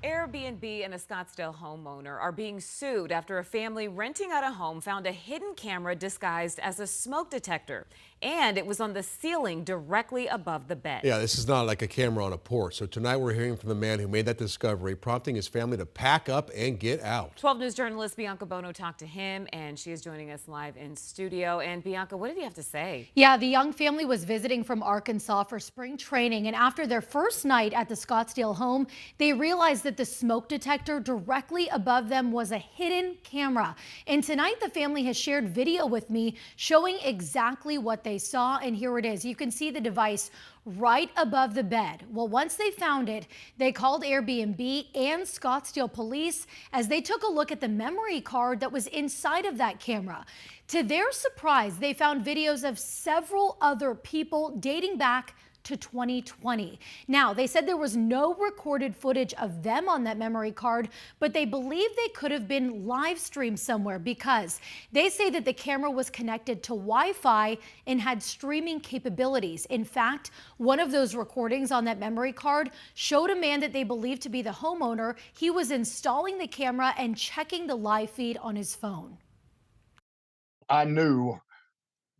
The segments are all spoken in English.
Airbnb and a Scottsdale homeowner are being sued after a family renting out a home found a hidden camera disguised as a smoke detector. And it was on the ceiling directly above the bed. Yeah, this is not like a camera on a porch. So tonight we're hearing from the man who made that discovery, prompting his family to pack up and get out. 12 News journalist Bianca Bono talked to him, and she is joining us live in studio. And Bianca, what did he have to say? Yeah, the young family was visiting from Arkansas for spring training, and after their first night at the Scottsdale home, they realized that the smoke detector directly above them was a hidden camera. And tonight, the family has shared video with me showing exactly what they saw, and here it is. You can see the device right above the bed. Well, once they found it, they called Airbnb and Scottsdale police as they took a look at the memory card that was inside of that camera. To their surprise, they found videos of several other people dating back to 2020. Now, they said there was no recorded footage of them on that memory card, but they believe they could have been live streamed somewhere because they say that the camera was connected to Wi-Fi and had streaming capabilities. In fact, one of those recordings on that memory card showed a man that they believe to be the homeowner. He was installing the camera and checking the live feed on his phone. I knew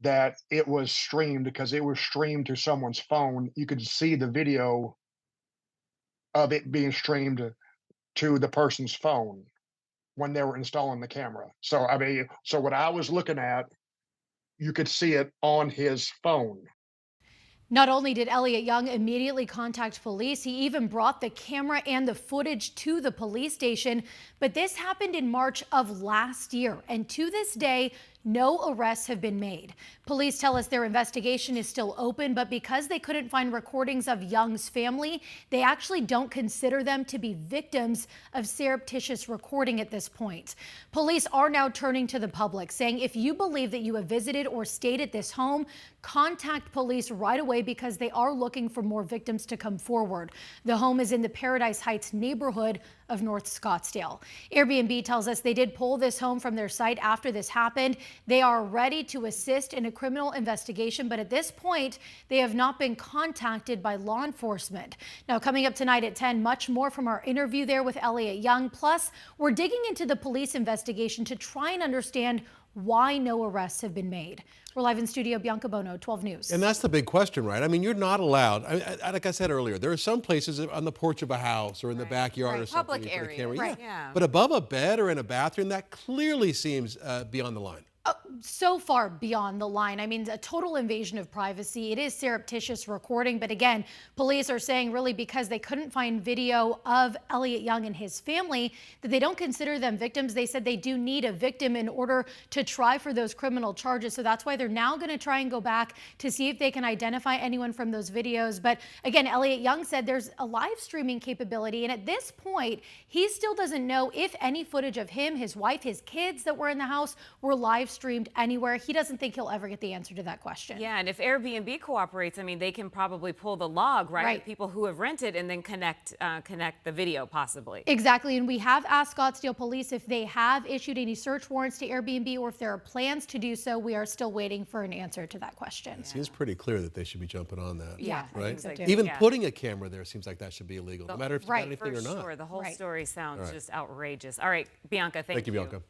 that it was streamed because it was streamed to someone's phone. You could see the video of it being streamed to the person's phone when they were installing the camera. So, I mean, so what I was looking at, you could see it on his phone. Not only did Elliot Young immediately contact police, he even brought the camera and the footage to the police station. But this happened in March of last year, and to this day, no arrests have been made. Police tell us their investigation is still open, but because they couldn't find recordings of Young's family, they actually don't consider them to be victims of surreptitious recording at this point. Police are now turning to the public, saying if you believe that you have visited or stayed at this home, contact police right away because they are looking for more victims to come forward. The home is in the Paradise Heights neighborhood of North Scottsdale. Airbnb tells us they did pull this home from their site after this happened. They are ready to assist in a criminal investigation, but at this point, they have not been contacted by law enforcement. Now, coming up tonight at 10, much more from our interview there with Elliot Young. Plus, we're digging into the police investigation to try and understand why no arrests have been made. We're live in studio, Bianca Bono, 12 News. And that's the big question, right? I mean, you're not allowed. Like I said earlier, there are some places on the porch of a house or in the backyard or something. Public area. Right. Yeah. But above a bed or in a bathroom, that clearly seems beyond the line. So far beyond the line. I mean, a total invasion of privacy. It is surreptitious recording. But again, police are saying really because they couldn't find video of Elliot Young and his family that they don't consider them victims. They said they do need a victim in order to try for those criminal charges. So that's why they're now going to try and go back to see if they can identify anyone from those videos. But again, Elliot Young said there's a live streaming capability. And at this point, he still doesn't know if any footage of him, his wife, his kids that were in the house were live streamed anywhere. He doesn't think he'll ever get the answer to that question. Yeah, and if Airbnb cooperates, I mean, they can probably pull the log, right? People who have rented and then connect the video possibly. Exactly, and we have asked Scottsdale police if they have issued any search warrants to Airbnb or if there are plans to do so. We are still waiting for an answer to that question. It seems pretty clear that they should be jumping on that. Yeah, right? I think so, too. Even putting a camera there seems like that should be illegal, no matter if it's got anything or not. Sure, the whole story sounds just outrageous. All right, Bianca, thank you. Thank you, Bianca.